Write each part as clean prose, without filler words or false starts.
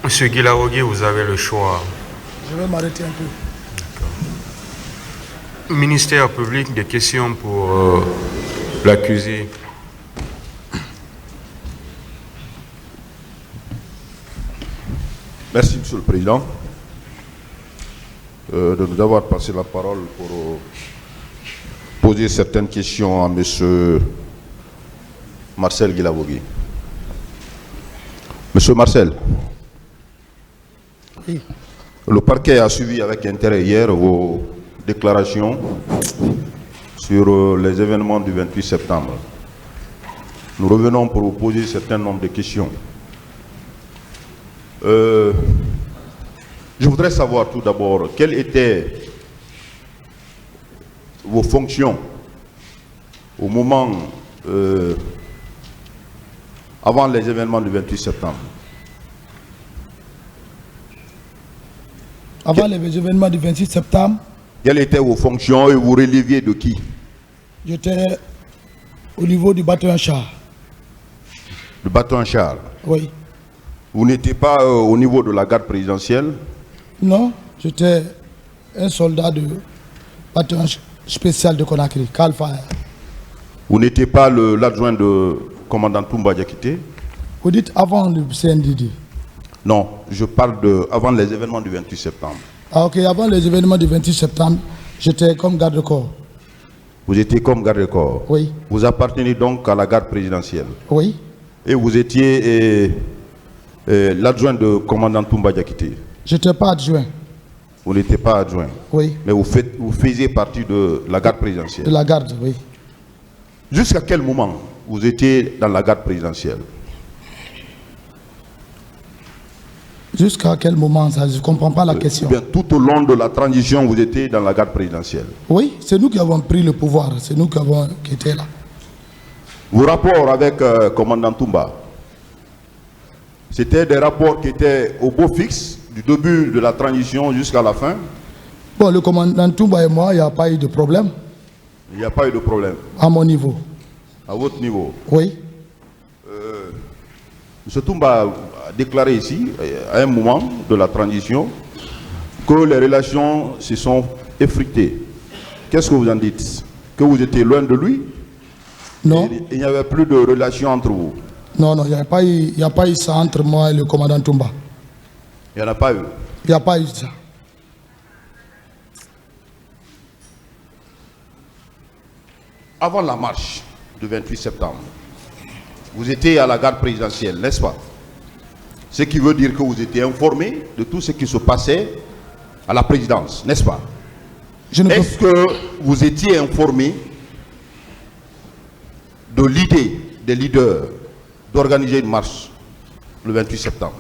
Monsieur Guilaogué, vous avez le choix. Je vais m'arrêter un peu. Ministère public, des questions pour l'accusé. Merci, Monsieur le Président, de nous avoir passé la parole pour poser certaines questions à Monsieur Marcel Guilaogué. Monsieur Marcel, Oui. le parquet a suivi avec intérêt hier vos déclarations sur les événements du 28 septembre. Nous revenons pour vous poser un certain nombre de questions. Je voudrais savoir tout d'abord quelles étaient vos fonctions au moment avant les événements du 28 septembre. Avant les événements du 26 septembre, Quelles étaient vos fonctions et vous releviez de qui? j'étais au niveau du bâton char. Le bâton Charles. Oui. Vous n'étiez pas au niveau de la garde présidentielle? Non, j'étais un soldat de bâton spécial de Conakry, Calfire. Vous n'étiez pas l'adjoint de commandant Toumba Diakité? Vous dites avant le CNDD. Non, je parle avant les événements du 28 septembre. Ah ok, avant les événements du 28 septembre, j'étais comme garde-corps. Vous étiez comme garde-corps? Oui. Vous appartenez donc à la garde présidentielle? Oui. Et vous étiez l'adjoint de commandant Toumba Diakité? Je n'étais pas adjoint. Vous n'étiez pas adjoint? Oui. Mais vous faisiez partie de la garde De présidentielle? la garde, oui. Jusqu'à quel moment vous étiez dans la garde présidentielle? Jusqu'à quel moment ça? Je ne comprends pas la question. Bien, tout au long de la transition, vous étiez dans la garde présidentielle. Oui, c'est nous qui avons pris le pouvoir. C'est nous qui étions là. Vos rapports avec commandant Toumba, c'était des rapports qui étaient au beau fixe, du début de la transition jusqu'à la fin? Bon, le commandant Toumba et moi, il n'y a pas eu de problème Il n'y a pas eu de problème. à mon niveau. À votre niveau? Oui. M. Toumba a déclaré ici, à un moment de la transition, que les relations se sont effritées. Qu'est-ce que vous en dites? Que vous étiez loin de lui? Non. Il n'y avait plus de relations entre vous? Non, non, il n'y a pas eu ça entre moi et le commandant Toumba. Il n'y en a pas eu? Il n'y a pas eu ça. Avant la marche du 28 septembre, vous étiez à la garde présidentielle, n'est-ce pas? Ce qui veut dire que vous étiez informé de tout ce qui se passait à la présidence, n'est-ce pas? Est-ce que vous étiez informé de l'idée des leaders d'organiser une marche le 28 septembre?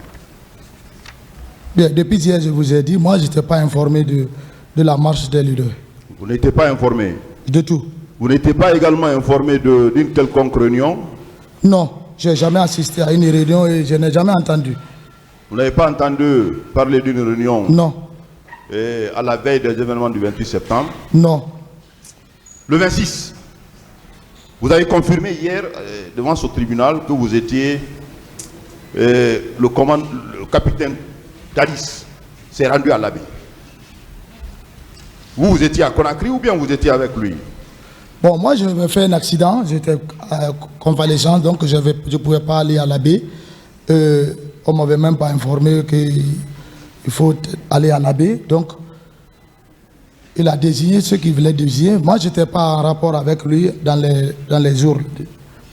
Bien, depuis hier, je vous ai dit, moi, je n'étais pas informé de la marche des leaders. Vous n'étiez pas informé? De tout. Vous n'étiez pas également informé d'une quelconque réunion? Non, je n'ai jamais assisté à une réunion et je n'ai jamais entendu. Vous n'avez pas entendu parler d'une réunion? Non. À la veille des événements du 28 septembre? Non. Le 26, vous avez confirmé hier devant ce tribunal que vous étiez le capitaine Dadis s'est rendu à l'Abbé. Vous étiez à Conakry ou bien vous étiez avec lui? Bon, moi, je me fait un accident, j'étais convalescent, donc je ne pouvais pas aller à l'Abbé. On ne m'avait même pas informé qu'il faut aller à l'Abbé. Donc, il a désigné ceux qui voulaient désigner. Moi, je n'étais pas en rapport avec lui dans les jours,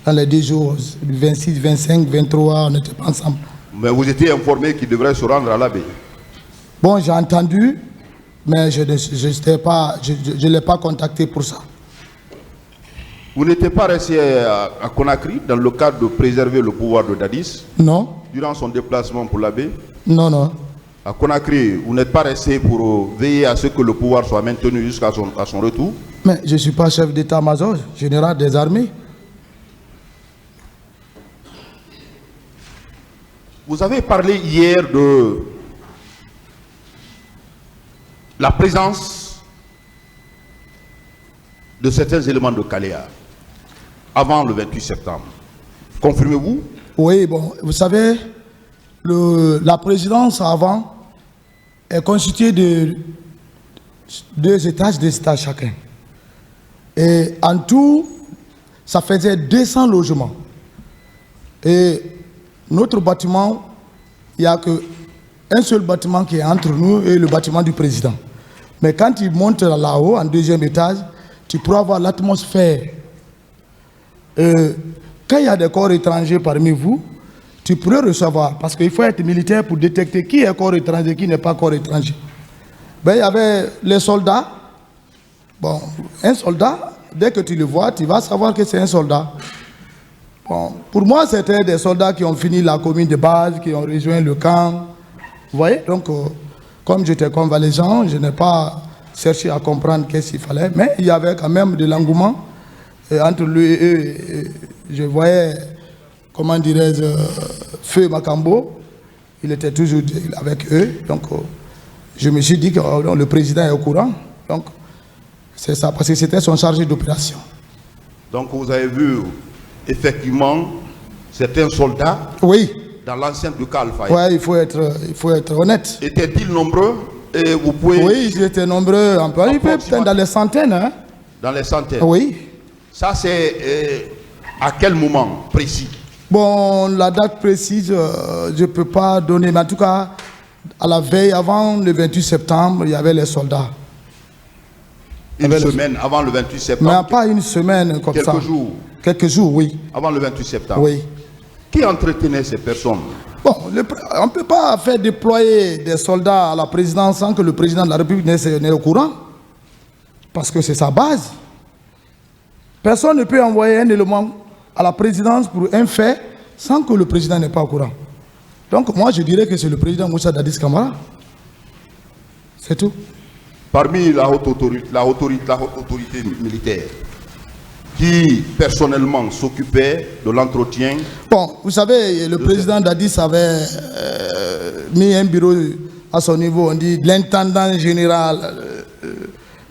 dans les 2 jours, 26, 25, 23, on n'était pas ensemble. Mais vous étiez informé qu'il devrait se rendre à l'Abbé? Bon, j'ai entendu, mais je ne l'ai pas contacté pour ça. Vous n'étiez pas resté à Conakry dans le cadre de préserver le pouvoir de Dadis? Non. Durant son déplacement pour l'Abbé? Non, non. À Conakry, vous n'êtes pas resté pour veiller à ce que le pouvoir soit maintenu jusqu'à son retour? Mais je ne suis pas chef d'état-major, général des armées. Vous avez parlé hier de la présence de certains éléments de Caléa avant le 28 septembre. Confirmez-vous? Oui, bon, vous savez, la présidence avant est constituée de 2 étages chacun. Et en tout, ça faisait 200 logements. Et notre bâtiment, il n'y a qu'un seul bâtiment qui est entre nous et le bâtiment du président. Mais quand tu montes là-haut, en 2e étage, tu pourras voir l'atmosphère. Quand il y a des corps étrangers parmi vous, tu pourrais recevoir, parce qu'il faut être militaire pour détecter qui est corps étranger, qui n'est pas corps étranger. Ben, il y avait les soldats. Bon, un soldat, dès que tu le vois, tu vas savoir que c'est un soldat. Bon, pour moi, c'était des soldats qui ont fini la commune de base, qui ont rejoint le camp. Vous voyez, donc, comme j'étais convalescent, je n'ai pas cherché à comprendre qu'est-ce qu'il fallait, mais il y avait quand même de l'engouement entre lui et eux. Je voyais, comment dirais-je, Feu Makambo, il était toujours avec eux, donc je me suis dit que le président est au courant, donc c'est ça, parce que c'était son chargé d'opération. Donc vous avez vu effectivement certains soldats, oui, dans l'enceinte du Alpha. Oui, il faut être honnête. Étaient-ils nombreux et vous pouvez... Oui, ils étaient nombreux, peut-être dans les centaines. Hein? Dans les centaines. Oui. Ça, c'est à quel moment précis? Bon, la date précise, je ne peux pas donner, mais en tout cas, à la veille, avant le 28 septembre, il y avait les soldats. Une semaine avant le 28 septembre? Mais pas une semaine comme ça. Quelques jours? Quelques jours, oui. Avant le 28 septembre? Oui. Qui entretenait ces personnes? Bon, on ne peut pas faire déployer des soldats à la présidence sans que le président de la République n'est au courant. Parce que c'est sa base. Personne ne peut envoyer un élément à la présidence pour un fait sans que le président n'est pas au courant. Donc moi je dirais que c'est le président Moussa Dadis Camara. C'est tout. Parmi la haute autorité militaire, qui personnellement s'occupait de l'entretien. Bon, vous savez, le président Dadis avait mis un bureau à son niveau, on dit l'intendant général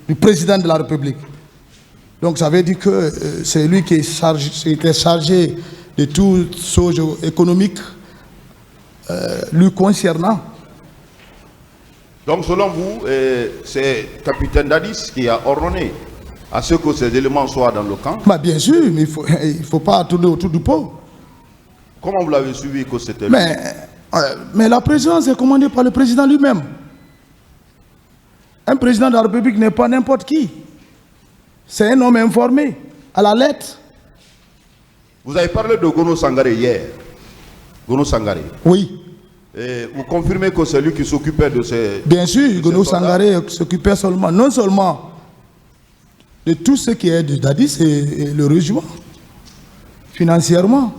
du président de la République. Donc ça veut dire que c'est lui qui était chargé de toutes choses économiques lui concernant. Donc selon vous, c'est capitaine Dadis qui a ordonné à ce que ces éléments soient dans le camp? Bah bien sûr, mais il faut pas tourner autour du pot. Comment vous l'avez suivi que c'était? Mais la présidence est commandée par le président lui-même. Un président de la République n'est pas n'importe qui. C'est un homme informé, à la lettre. Vous avez parlé de Gono Sangaré hier. Gono Sangaré. Oui. Et vous confirmez que c'est lui qui s'occupait de ces... Bien sûr, Gono Sangaré s'occupait non seulement de tout ce qui est de Dadis et le régiment, financièrement.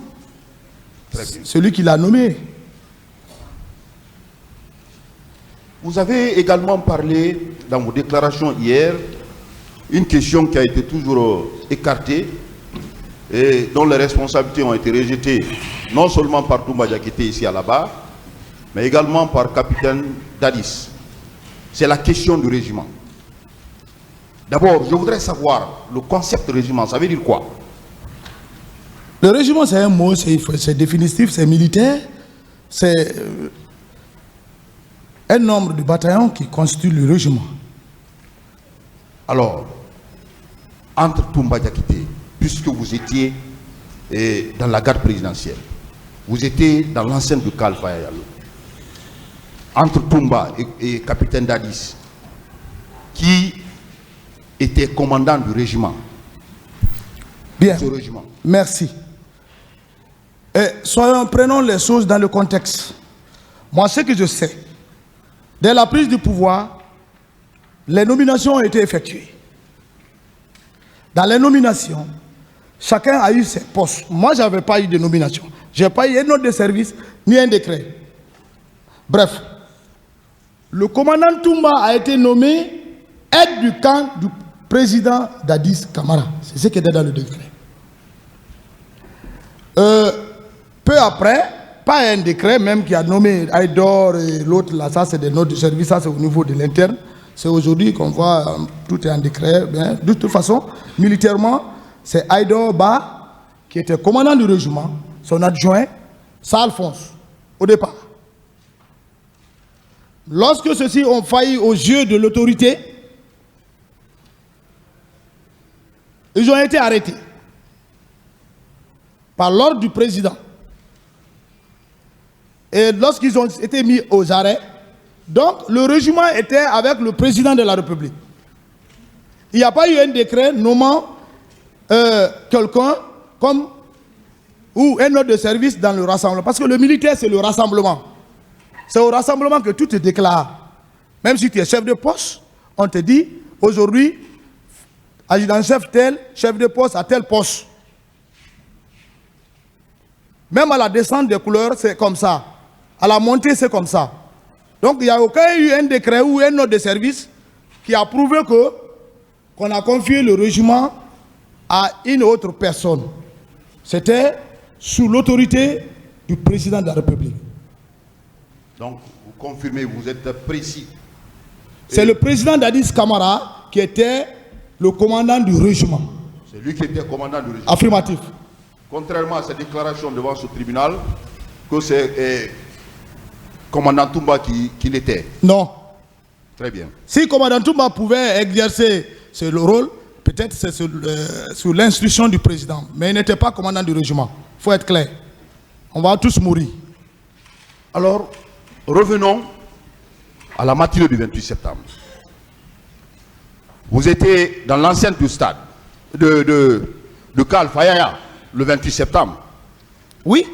Celui qui l'a nommé. Vous avez également parlé dans vos déclarations hier, une question qui a été toujours écartée et dont les responsabilités ont été rejetées, non seulement par Toumba Diakité ici à la barre, mais également par capitaine Dadis. C'est la question du régiment. D'abord, je voudrais savoir le concept de régiment, ça veut dire quoi? Le régiment, c'est un mot, c'est définitif, c'est militaire, c'est un nombre de bataillons qui constituent le régiment. Alors, entre Toumba Diakité, puisque vous étiez dans la garde présidentielle, vous étiez dans l'enceinte du Kalfa Yalo, entre Toumba et capitaine Dadis, qui était commandant du régiment? Bien, ce régiment. Merci. Et prenons les choses dans le contexte. Moi, ce que je sais, dès la prise du pouvoir, les nominations ont été effectuées. Dans les nominations, chacun a eu ses postes. Moi, je n'avais pas eu de nomination. Je n'ai pas eu un ordre de service, ni un décret. Bref, le commandant Toumba a été nommé aide du camp du président Dadis Camara. C'est ce qui était dans le décret. Peu après, pas un décret même qui a nommé Aïdor et l'autre, là, ça c'est des notes de service, ça c'est au niveau de l'interne. C'est aujourd'hui qu'on voit, tout est en décret. Bien. De toute façon, militairement, c'est Aïdor Ba, qui était commandant du régiment, son adjoint, c'est Alphonse, au départ. Lorsque ceux-ci ont failli aux yeux de l'autorité, ils ont été arrêtés par l'ordre du président. Et lorsqu'ils ont été mis aux arrêts, donc le régiment était avec le président de la République. Il n'y a pas eu un décret nommant quelqu'un comme ou un ordre de service dans le rassemblement. Parce que le militaire, c'est le rassemblement. C'est au rassemblement que tout te déclare. Même si tu es chef de poste, on te dit, aujourd'hui, adjudant-chef tel, chef de poste à tel poste. Même à la descente des couleurs, c'est comme ça. À la montée, c'est comme ça. Donc, il n'y a aucun eu un décret ou un ordre de service qui a prouvé qu'on a confié le régiment à une autre personne. C'était sous l'autorité du président de la République. Donc, vous confirmez, vous êtes précis. C'est le président Dadis Camara qui était le commandant du régiment. C'est lui qui était commandant du régiment. Affirmatif. Contrairement à cette déclaration devant ce tribunal, que c'est commandant Toumba qui l'était. Non. Très bien. Si commandant Toumba pouvait exercer ce rôle, peut-être c'est sous l'instruction du président. Mais il n'était pas commandant du régiment. Il faut être clair. On va tous mourir. Alors, revenons à la matinée du 28 septembre. Vous étiez dans l'enceinte du stade de Kalfayaya le 28 septembre. Oui.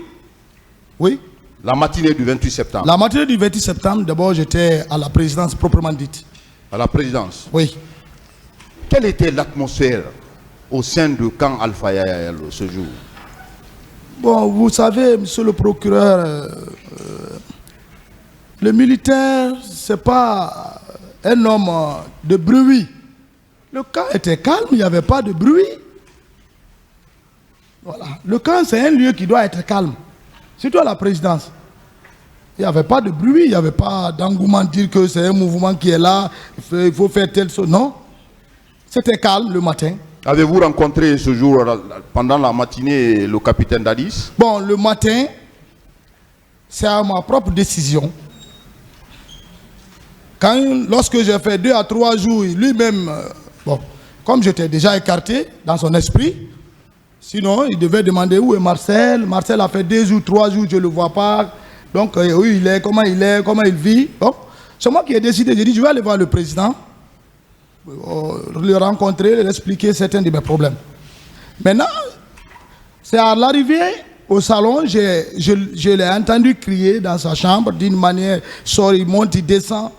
Oui. La matinée du 28 septembre. La matinée du 28 septembre, d'abord j'étais à la présidence proprement dite. À la présidence. Oui. Quelle était l'atmosphère au sein du camp Alfayaya ce jour? Bon, vous savez, monsieur le procureur, le militaire, ce n'est pas un homme de bruit. Le camp était calme, il n'y avait pas de bruit. Voilà. Le camp, c'est un lieu qui doit être calme. Surtout à la présidence. Il n'y avait pas de bruit, il n'y avait pas d'engouement de dire que c'est un mouvement qui est là, il faut faire telle chose. Non. C'était calme le matin. Avez-vous rencontré ce jour, pendant la matinée, le capitaine Dadis? Bon, le matin, c'est à ma propre décision. Lorsque j'ai fait 2 à 3 jours, lui-même, bon, comme j'étais déjà écarté dans son esprit, sinon il devait demander où est Marcel. Marcel a fait 2 ou 3 jours, je ne le vois pas. Donc, où il est, comment il vit. Donc, c'est moi qui ai décidé, j'ai dit, je vais aller voir le président, le rencontrer, lui expliquer certains de mes problèmes. Maintenant, c'est à l'arrivée au salon, je l'ai entendu crier dans sa chambre d'une manière, sort, il monte, il descend.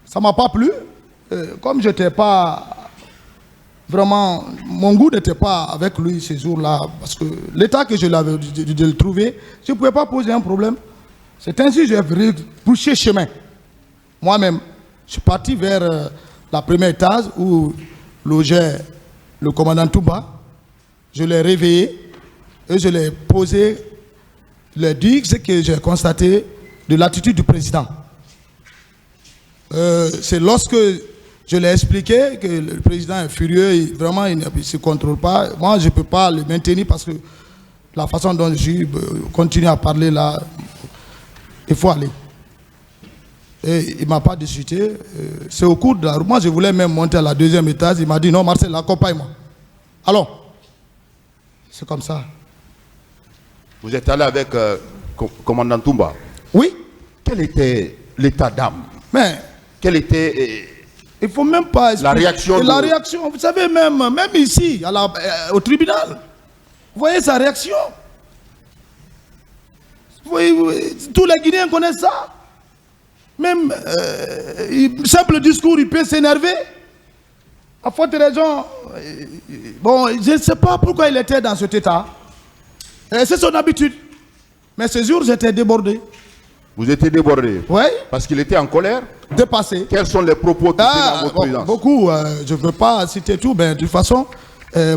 Ça ne m'a pas plu. Comme je n'étais pas vraiment, mon goût n'était pas avec lui ces jours-là, parce que l'état que je l'avais de le trouver, je ne pouvais pas poser un problème. C'est ainsi que j'ai rebrouché chemin. Moi-même, je suis parti vers la première étage où logeait le commandant Touba. Je l'ai réveillé et je l'ai posé, le dit ce que j'ai constaté de l'attitude du président. C'est lorsque je l'ai expliqué que le président est furieux, vraiment il ne se contrôle pas. Moi, je ne peux pas le maintenir parce que la façon dont je continue à parler là, il faut aller. Et il ne m'a pas discuté. C'est au cours de la route. Moi, je voulais même monter à la 2e étage. Il m'a dit non, Marcel, accompagne-moi. Alors, c'est comme ça. Vous êtes allé avec commandant Toumba. Oui. Quel était l'état d'âme? Mais quelle était il ne faut même pas expliquer. la réaction la réaction, vous savez, même ici, au tribunal, vous voyez sa réaction. Vous voyez, tous les Guinéens connaissent ça. Même simple discours, il peut s'énerver. À forte raison, bon, je ne sais pas pourquoi il était dans cet état. C'est son habitude. Mais ce jour, j'étais débordé. Vous étiez débordé? Oui. Parce qu'il était en colère? Dépassé. Quels sont les propos qui étaient dans votre présence? Beaucoup, je ne veux pas citer tout, mais de toute façon,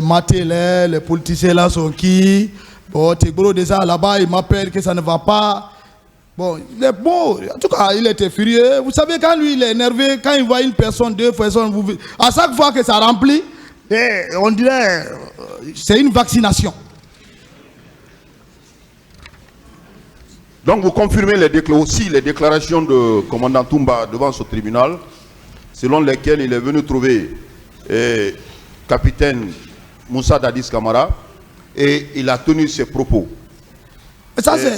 Matélet, les politiciens là sont qui? Bon, Tegoro déjà là-bas, il m'appelle que ça ne va pas. Bon, il est beau. En tout cas, il était furieux. Vous savez, quand lui, il est énervé, quand il voit une personne, 2 personnes, à chaque fois que ça remplit, on dirait c'est une vaccination. Donc vous confirmez aussi les déclarations de commandant Toumba devant ce tribunal, selon lesquelles il est venu trouver capitaine Moussa Dadis Camara et il a tenu ses propos.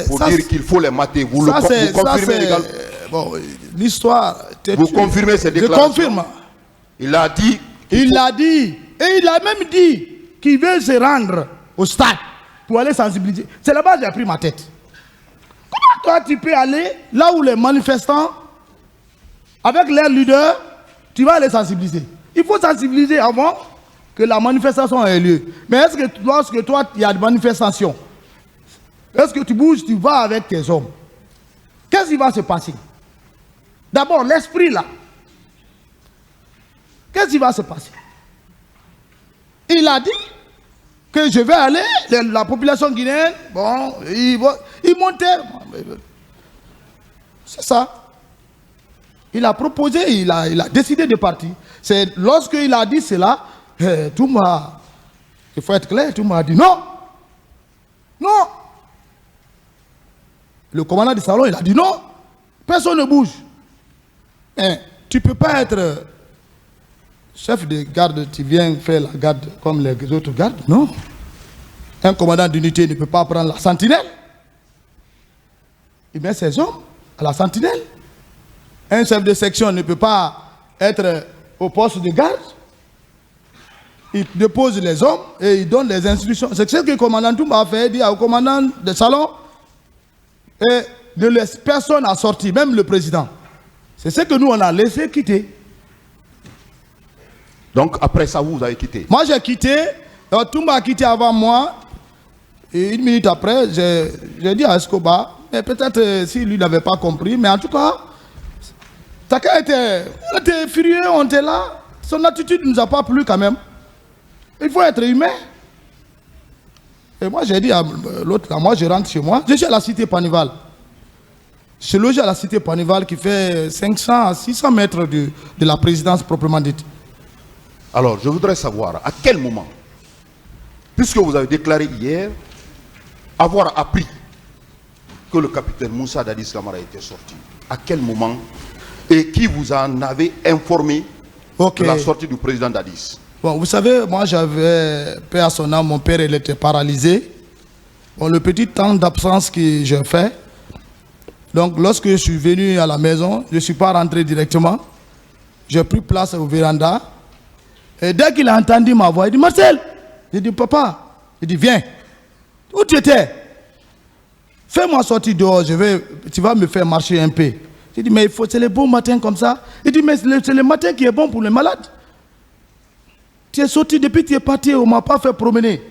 Pour dire qu'il faut les mater. Vous confirmez également. Bon, l'histoire. Vous confirmez ces déclarations? Je confirme. Il a dit. Il l'a dit. Et il a même dit qu'il veut se rendre au stade pour aller sensibiliser. C'est là-bas que j'ai pris ma tête. Comment toi tu peux aller là où les manifestants, avec leurs leaders, tu vas les sensibiliser? Il faut sensibiliser avant que la manifestation ait lieu. Mais est-ce que lorsque toi, il y a des manifestations, est-ce que tu bouges, tu vas avec tes hommes? Qu'est-ce qui va se passer? D'abord, l'esprit là. Qu'est-ce qui va se passer? Il a dit que je vais aller, la population guinéenne, bon, il montait. C'est ça. Il a proposé, il a décidé de partir. C'est lorsqu'il a dit cela, Toumba, il faut être clair, Toumba a dit non. Non. Le commandant du salon, il a dit non. Personne ne bouge. Tu ne peux pas être chef de garde, tu viens faire la garde comme les autres gardes. Non. Un commandant d'unité ne peut pas prendre la sentinelle. Il met ses hommes à la sentinelle. Un chef de section ne peut pas être au poste de garde. Il dépose les hommes et il donne les instructions. C'est ce que le commandant Toumba a fait, il dit au commandant de salon, et ne laisse personne à sortir, même le président. C'est ce que nous, on a laissé quitter. Donc, après ça, vous avez quitté? Moi, j'ai quitté. Toumba a quitté avant moi. Et 1 minute après, j'ai dit à Escobar, mais peut-être si lui n'avait pas compris, mais en tout cas, Taka était furieux, on était là. Son attitude ne nous a pas plu quand même. Il faut être humain. Et moi, j'ai dit à l'autre, moi, je rentre chez moi. Je suis à la cité Panival. Je suis logé à la cité Panival qui fait 500 à 600 mètres de la présidence proprement dite. Alors, je voudrais savoir, à quel moment, puisque vous avez déclaré hier, avoir appris que le capitaine Moussa Dadis Camara était sorti, à quel moment et qui vous en avait informé de la sortie du président Dadis? Bon, vous savez, moi j'avais, paix à son âme, mon père il était paralysé. Bon, le petit temps d'absence que j'ai fait, donc lorsque je suis venu à la maison, je ne suis pas rentré directement. J'ai pris place au véranda. Et dès qu'il a entendu ma voix, il dit Marcel. J'ai dit papa. Il dit viens. Où tu étais? Fais-moi sortir dehors, tu vas me faire marcher un peu. J'ai dit mais il faut, c'est le bon matin comme ça. Il dit mais c'est le matin qui est bon pour les malades. Tu es sorti depuis que tu es parti, on ne m'a pas fait promener.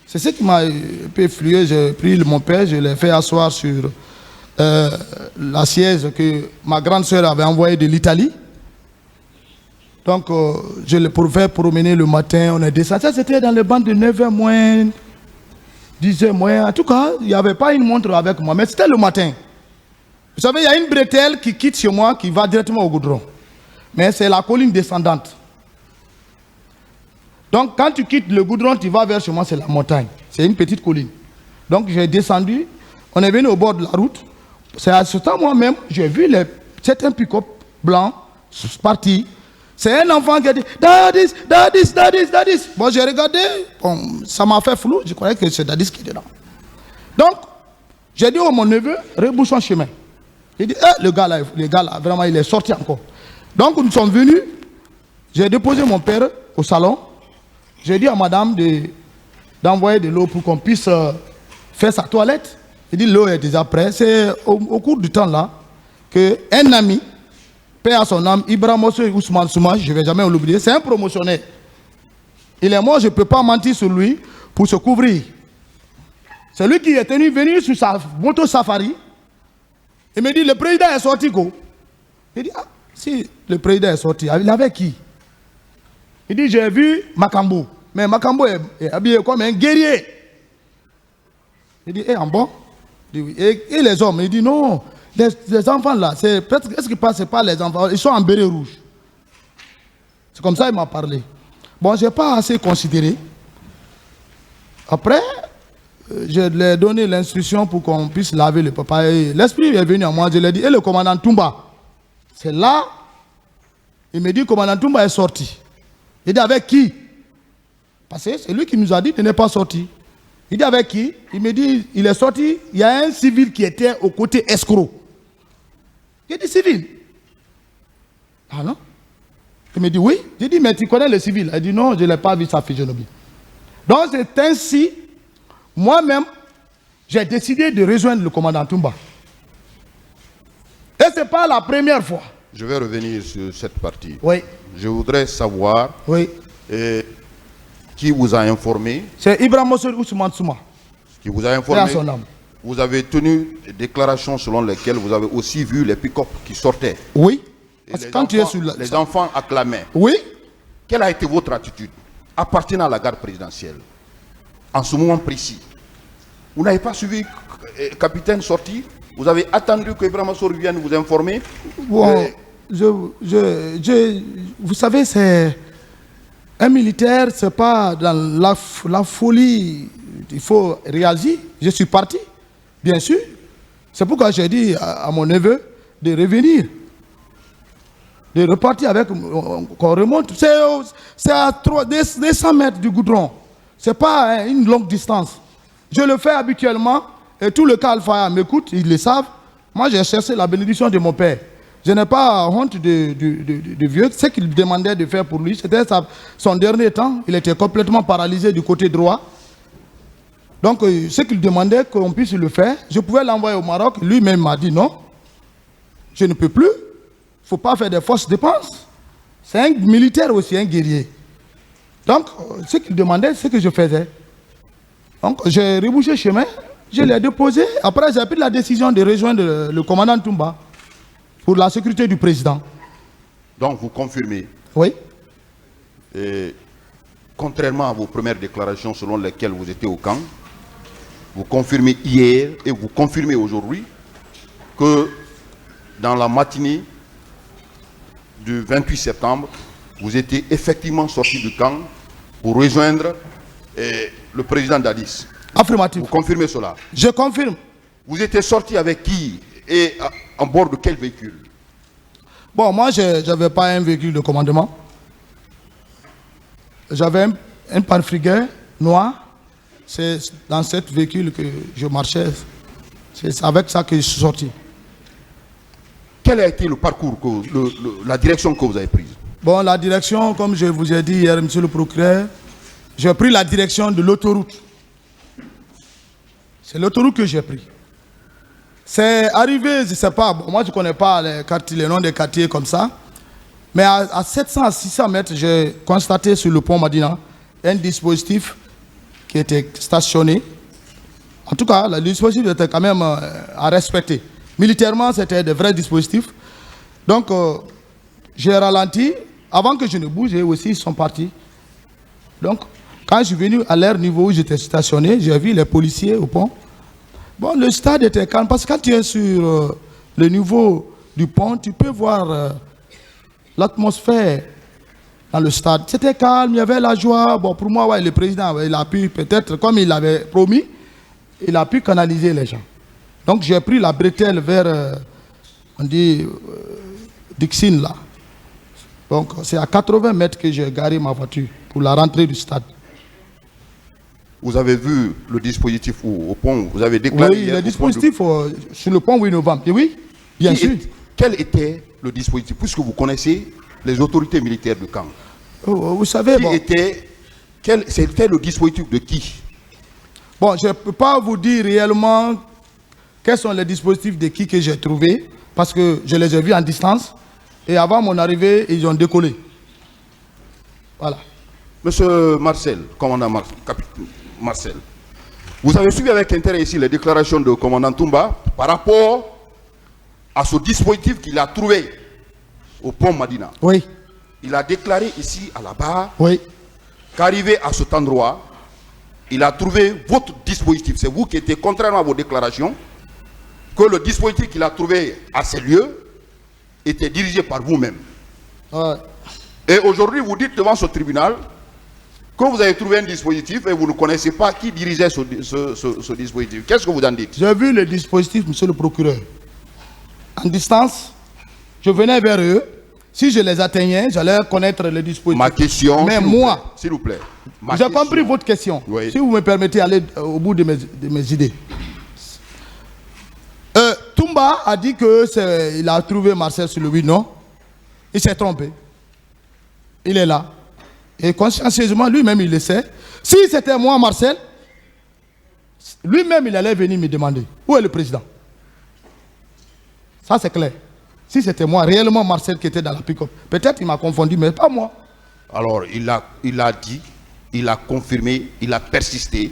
C'est ce qui m'a un peu flué. J'ai pris mon père, je l'ai fait asseoir sur la siège que ma grande soeur avait envoyée de l'Italie. Donc, je l'ai fait promener le matin, on est descendu. Ça, c'était dans les bandes de 9h moins, 10h moins. En tout cas, il n'y avait pas une montre avec moi, mais c'était le matin. Vous savez, il y a une bretelle qui quitte chez moi, qui va directement au goudron. Mais c'est la colline descendante. Donc, quand tu quittes le goudron, tu vas vers chez moi, c'est la montagne. C'est une petite colline. Donc, j'ai descendu, on est venu au bord de la route. C'est à ce temps, moi-même, j'ai vu certains pick-up blancs partis. C'est un enfant qui a dit Dadis, Dadis, Dadis, Dadis. Bon, j'ai regardé, bon, ça m'a fait flou, je croyais que c'est Dadis qui était là. Donc, j'ai dit à mon neveu, rebouche son chemin. Il dit, le gars là, vraiment, il est sorti encore. Donc, nous sommes venus, j'ai déposé mon père au salon. J'ai dit à madame d'envoyer de l'eau pour qu'on puisse faire sa toilette. Il dit, l'eau est déjà prête. C'est au cours du temps là qu'un ami, paix à son âme, Ibrahim Ousmane Souma, je ne vais jamais l'oublier, c'est un promotionnaire. Il est mort, je ne peux pas mentir sur lui pour se couvrir. C'est lui qui est venu sur sa moto safari. Il me dit, le président est sorti quoi? Il dit, ah, si le président est sorti, il avait qui? Il dit, j'ai vu Makambo. Mais Makambo est habillé comme un guerrier. Il dit, en bon? Il dit, oui. Et les hommes? Il dit, non. Les enfants là, est-ce qu'ils passent pas les enfants? Ils sont en béret rouge. C'est comme ça qu'il m'a parlé. Bon, je n'ai pas assez considéré. Après, je lui ai donné l'instruction pour qu'on puisse laver le papa. L'esprit est venu à moi, je lui ai dit, et le commandant Toumba? C'est là, il me dit, le commandant Toumba est sorti. Il dit, avec qui? Parce que c'est lui qui nous a dit qu'il n'est pas sorti. Il dit, avec qui? Il me dit, il est sorti, il y a un civil qui était au côté escroc. Il dit, civil? Ah non? Il me dit, oui. J'ai dit, mais tu connais le civil? Il dit, non, je ne l'ai pas vu sa physionomie. Donc c'est ainsi, moi-même, j'ai décidé de rejoindre le commandant Toumba. Et ce n'est pas la première fois. Je vais revenir sur cette partie. Oui. Je voudrais savoir Oui. Qui vous a informé. C'est Ibrahim Mossel Ousmane Souma. Qui vous a informé. À son âme. Vous avez tenu des déclarations selon lesquelles vous avez aussi vu les pick-up qui sortaient. Oui. Et Parce que quand tu es sur les enfants acclamaient. Oui. Quelle a été votre attitude appartenant à la garde présidentielle en ce moment précis? Vous n'avez pas suivi capitaine sorti? Vous avez attendu que Ibrahim Massour vienne vous informer? Bon, vous savez, c'est un militaire, c'est pas dans la folie. Il faut réagir. Je suis parti, bien sûr. C'est pourquoi j'ai dit à mon neveu de revenir. De repartir avec, qu'on remonte. C'est à 200 mètres du goudron. Ce n'est pas une longue distance. Je le fais habituellement et tout le cas Alpha m'écoute, ils le savent. Moi, j'ai cherché la bénédiction de mon père. Je n'ai pas honte de vieux. Ce qu'il demandait de faire pour lui, c'était son dernier temps. Il était complètement paralysé du côté droit. Donc, ce qu'il demandait qu'on puisse le faire, je pouvais l'envoyer au Maroc. Lui-même m'a dit non, je ne peux plus. Il ne faut pas faire des fausses dépenses. C'est un militaire aussi, un guerrier. Donc, ce qu'il demandait, c'est ce que je faisais. Donc, j'ai rebouché chemin, je l'ai déposé. Après, j'ai pris la décision de rejoindre le commandant Toumba pour la sécurité du président. Donc, vous confirmez? Oui. Et, contrairement à vos premières déclarations selon lesquelles vous étiez au camp, vous confirmez hier et vous confirmez aujourd'hui que dans la matinée du 28 septembre, vous étiez effectivement sorti du camp pour rejoindre le président Dadis. Affirmatif. Vous confirmez cela? Je confirme. Vous étiez sorti avec qui et en bord de quel véhicule? Bon, moi, je n'avais pas un véhicule de commandement. J'avais un pare-frigueur noir. C'est dans ce véhicule que je marchais. C'est avec ça que je suis sorti. Quel a été le parcours, la direction que vous avez prise? Bon, la direction, comme je vous ai dit hier, monsieur le procureur, j'ai pris la direction de l'autoroute. C'est l'autoroute que j'ai pris. C'est arrivé, je ne sais pas, bon, moi je ne connais pas les noms des quartiers comme ça, mais à 700 à 600 mètres, j'ai constaté sur le pont Madina un dispositif qui était stationné. En tout cas, le dispositif était quand même à respecter. Militairement, c'était de vrais dispositifs. Donc, j'ai ralenti. Avant que je ne bouge, eux aussi, ils sont partis. Donc, quand je suis venu à leur niveau où j'étais stationné, j'ai vu les policiers au pont. Bon, le stade était calme parce que quand tu es sur le niveau du pont, tu peux voir l'atmosphère dans le stade. C'était calme, il y avait la joie. Bon, pour moi, ouais, le président, il a pu peut-être, comme il l'avait promis, il a pu canaliser les gens. Donc, j'ai pris la bretelle vers, on dit, Dixine, là. Donc, c'est à 80 mètres que j'ai garé ma voiture pour la rentrée du stade. Vous avez vu le dispositif au pont? Vous avez déclaré... Oui, le dispositif sur le pont 8 novembre. Et oui, bien sûr. Quel était le dispositif? Puisque vous connaissez les autorités militaires du camp. Vous savez... C'était le dispositif de qui? Bon, je ne peux pas vous dire réellement quels sont les dispositifs de qui que j'ai trouvé, parce que je les ai vus en distance. Et avant mon arrivée, ils ont décollé. Voilà. Monsieur Marcel, commandant capitaine Marcel, vous avez suivi avec intérêt ici les déclarations de commandant Toumba par rapport à ce dispositif qu'il a trouvé au pont Madina. Oui. Il a déclaré ici à la barre, oui, qu'arrivé à cet endroit, il a trouvé votre dispositif. C'est vous qui étiez, contrairement à vos déclarations, que le dispositif qu'il a trouvé à ces lieux était dirigé par vous-même. Ouais. Et aujourd'hui, vous dites devant ce tribunal que vous avez trouvé un dispositif et vous ne connaissez pas qui dirigeait ce dispositif. Qu'est-ce que vous en dites? J'ai vu le dispositif, monsieur le procureur. En distance, je venais vers eux. Si je les atteignais, j'allais connaître le dispositif. Ma question, mais moi, s'il vous plaît. J'ai compris votre question. Oui. Si vous me permettez d'aller au bout de mes idées. Toumba a dit qu'il a trouvé Marcel sur le 8, non? Il s'est trompé. Il est là. Et consciencieusement, lui-même, il le sait. Si c'était moi, Marcel, lui-même, il allait venir me demander. Où est le président? Ça, c'est clair. Si c'était moi, réellement Marcel qui était dans la pick-up, peut-être il m'a confondu, mais pas moi. Alors, il a dit, il a confirmé, il a persisté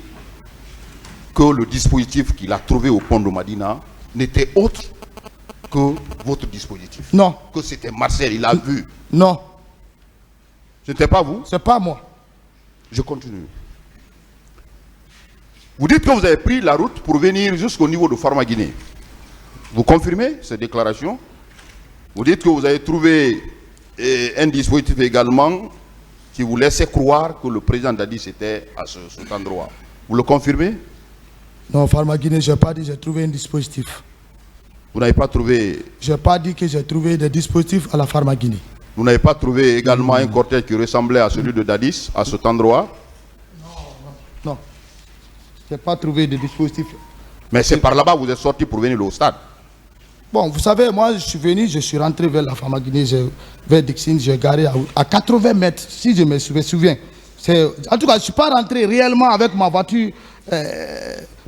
que le dispositif qu'il a trouvé au pont de Madina n'était autre que votre dispositif. Non. Que c'était Marcel, il a vu. Non. Ce n'était pas vous? C'est pas moi. Je continue. Vous dites que vous avez pris la route pour venir jusqu'au niveau de Pharma-Guinée. Vous confirmez cette déclaration? Vous dites que vous avez trouvé un dispositif également qui vous laissait croire que le président Dadis était à cet endroit. Vous le confirmez? Non, Pharma-Guinée, je n'ai pas dit que j'ai trouvé un dispositif. Vous n'avez pas trouvé... Je n'ai pas dit que j'ai trouvé des dispositifs à la Pharma-Guinée. Vous n'avez pas trouvé également un cortège qui ressemblait à celui de Dadis, à cet endroit? Non. Je n'ai pas trouvé de dispositifs. Mais c'est par là-bas que vous êtes sorti pour venir au stade. Bon, vous savez, moi, je suis venu, je suis rentré vers la Pharma-Guinée, vers Dixine, j'ai garé à 80 mètres, si je me souviens. En tout cas, je ne suis pas rentré réellement avec ma voiture,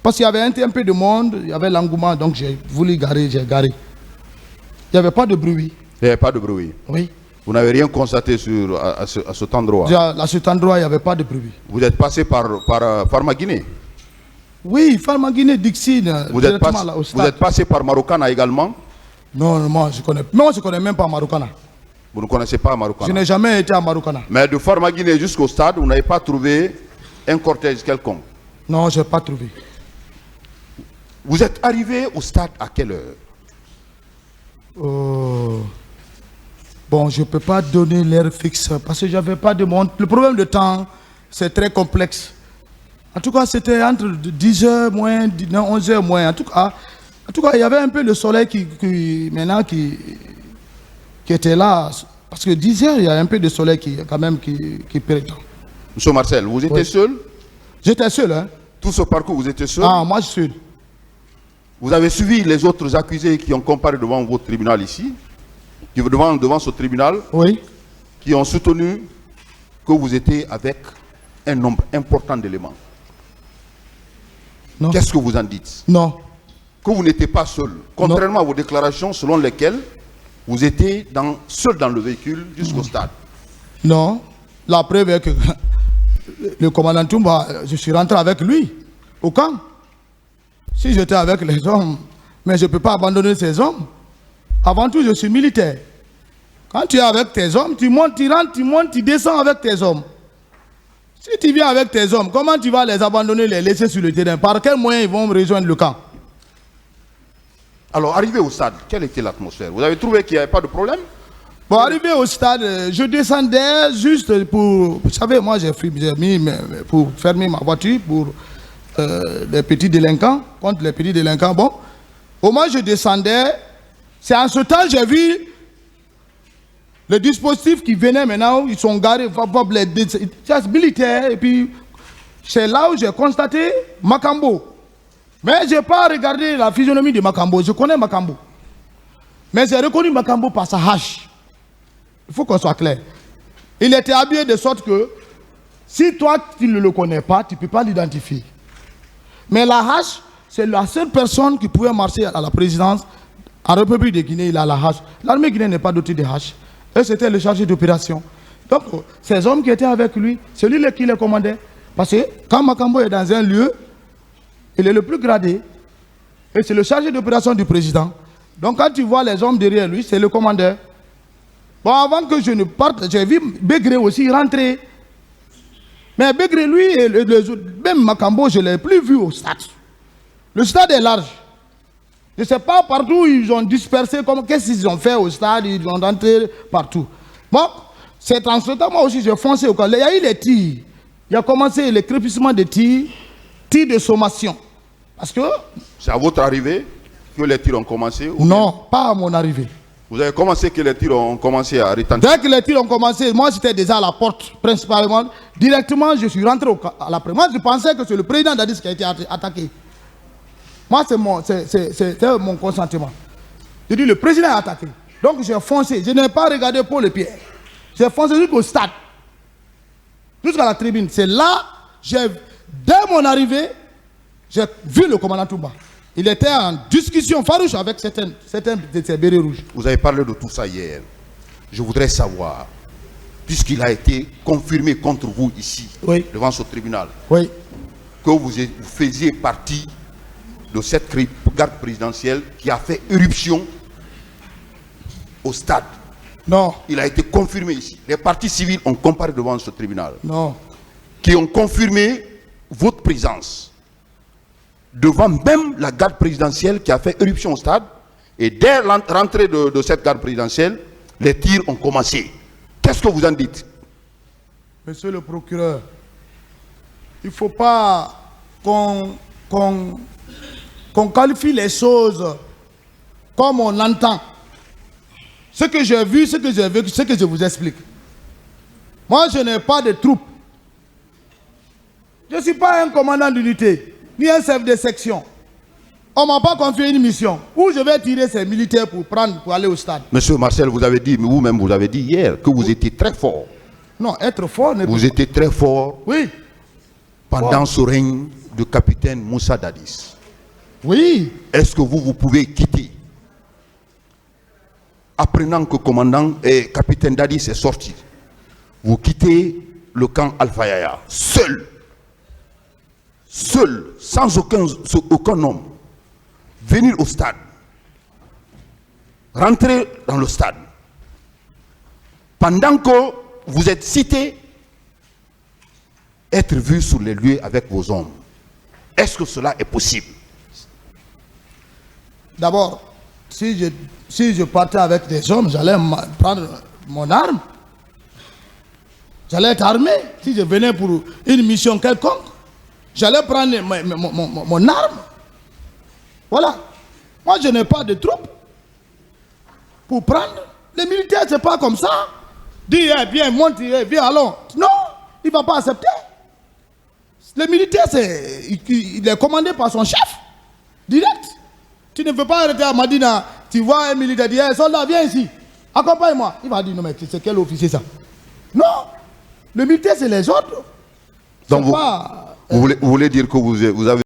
parce qu'il y avait un peu de monde, il y avait l'engouement, donc j'ai voulu garer, j'ai garé. Il n'y avait pas de bruit. Il n'y avait pas de bruit. Oui. Vous n'avez rien constaté à cet endroit? À cet endroit, il n'y avait pas de bruit. Vous êtes passé par Pharma-Guinée? Oui, Pharma-Guinée, Dixine, vous êtes passé par Marokana également? Non, moi je connais même pas Marokana. Vous ne connaissez pas Marokana? Je n'ai jamais été à Marokana. Mais de Pharma-Guinée jusqu'au stade, vous n'avez pas trouvé un cortège quelconque? Non, je n'ai pas trouvé. Vous êtes arrivé au stade à quelle heure? Bon, je ne peux pas donner l'heure fixe parce que je n'avais pas de montre. Le problème de temps, c'est très complexe. En tout cas, c'était entre 10h moins, 11h moins. En tout cas, il y avait un peu le soleil qui était là. Parce que 10h, il y a un peu de soleil qui prétend. Monsieur Marcel, vous étiez seul? J'étais seul, hein. Tout ce parcours, vous étiez seul? Ah, moi, je suis seul. Vous avez suivi les autres accusés qui ont comparé devant votre tribunal ici, devant ce tribunal, oui, qui ont soutenu que vous étiez avec un nombre important d'éléments. Qu'est-ce que vous en dites? Non. Que vous n'étiez pas seul, contrairement à vos déclarations selon lesquelles vous étiez seul dans le véhicule jusqu'au stade. Non. La preuve est que le commandant Toumba, je suis rentré avec lui au camp. Si j'étais avec les hommes, mais je ne peux pas abandonner ces hommes. Avant tout, je suis militaire. Quand tu es avec tes hommes, tu montes, tu rentres, tu montes, tu descends avec tes hommes. Si tu viens avec tes hommes, comment tu vas les abandonner, les laisser sur le terrain? Par quel moyen ils vont rejoindre le camp? Alors, arrivé au stade, quelle était l'atmosphère? Vous avez trouvé qu'il n'y avait pas de problème? Bon, arrivé au stade, je descendais juste pour... Vous savez, moi j'ai mis pour fermer ma voiture pour les petits délinquants, contre les petits délinquants. Bon, au moins je descendais. C'est en ce temps que j'ai vu les dispositifs qui venaient maintenant, ils sont garés, c'est militaire. Et puis, c'est là où j'ai constaté Makambo. Mais je n'ai pas regardé la physionomie de Makambo. Je connais Makambo. Mais j'ai reconnu Makambo par sa hache. Il faut qu'on soit clair. Il était habillé de sorte que, si toi, tu ne le connais pas, tu ne peux pas l'identifier. Mais la hache, c'est la seule personne qui pouvait marcher à la présidence. En République de Guinée, il a la hache. L'armée guinéenne n'est pas dotée de hache. Et c'était le chargé d'opération. Donc, ces hommes qui étaient avec lui, c'est lui qui les commandait. Parce que quand Makambo est dans un lieu, il est le plus gradé. Et c'est le chargé d'opération du président. Donc, quand tu vois les hommes derrière lui, c'est le commandeur. Bon, avant que je ne parte, j'ai vu Begré aussi rentrer. Mais Begré, lui, et même Makambo, je ne l'ai plus vu au stade. Le stade est large. Je ne sais pas partout ils ont dispersé, qu'est-ce qu'ils ont fait au stade, ils ont rentré partout. Bon, c'est en ce temps, moi aussi, j'ai foncé au camp. Il y a eu les tirs. il a commencé le crépissement de tir de sommation. Parce que... C'est à votre arrivée que les tirs ont commencé ou Non, bien pas à mon arrivée. Vous avez commencé que les tirs ont commencé à retentir. Dès que les tirs ont commencé, moi j'étais déjà à la porte, principalement. Directement, je suis rentré à la presse. Moi, je pensais que c'est le président Dadis qui a été attaqué. Moi, c'est mon consentement. Je dis, le président est attaqué. Donc, j'ai foncé. Je n'ai pas regardé pour le pied. J'ai foncé jusqu'au stade. Jusqu'à la tribune. C'est là, dès mon arrivée, j'ai vu le commandant Toumba. Il était en discussion farouche avec certains de ces bérets rouges. Vous avez parlé de tout ça hier. Je voudrais savoir, puisqu'il a été confirmé contre vous ici, oui, devant ce tribunal, oui, que vous faisiez partie de cette garde présidentielle qui a fait éruption au stade. Non. Il a été confirmé ici. Les partis civils ont comparé devant ce tribunal. Non. Qui ont confirmé votre présence devant même la garde présidentielle qui a fait éruption au stade. Et dès l'entrée de cette garde présidentielle, les tirs ont commencé. Qu'est-ce que vous en dites? Monsieur le procureur, il ne faut pas qu'on qualifie les choses comme on entend. Ce que j'ai vu, ce que j'ai vécu, ce que je vous explique. Moi, je n'ai pas de troupes. Je ne suis pas un commandant d'unité, ni un chef de section. On ne m'a pas confié une mission où je vais tirer ces militaires pour aller au stade. Monsieur Marcel, vous avez dit, mais vous-même vous avez dit hier que vous étiez très fort. Non, être fort n'est pas... Vous étiez très fort. Oui. Pendant ce règne de capitaine Moussa Dadis. Oui. Est-ce que vous pouvez quitter, apprenant que commandant et capitaine Dadis est sorti, vous quittez le camp Alpha Yaya, seul, sans aucun homme, venir au stade, rentrer dans le stade, pendant que vous êtes cité, être vu sur les lieux avec vos hommes. Est-ce que cela est possible? D'abord, si je partais avec des hommes, j'allais prendre mon arme. J'allais être armé. Si je venais pour une mission quelconque, j'allais prendre mon arme. Voilà. Moi, je n'ai pas de troupes pour prendre. Les militaires, ce n'est pas comme ça. Dis, eh, viens, monte, viens, allons. Non, il ne va pas accepter. Le militaire, il est commandé par son chef. Direct. Tu ne veux pas arrêter à Madina. Tu vois un militaire dire, hey, soldat, viens ici. Accompagne-moi. Il va dire, non, mais c'est quel officier ça? Non. Le militaire, c'est les autres. Donc vous voulez dire que vous avez...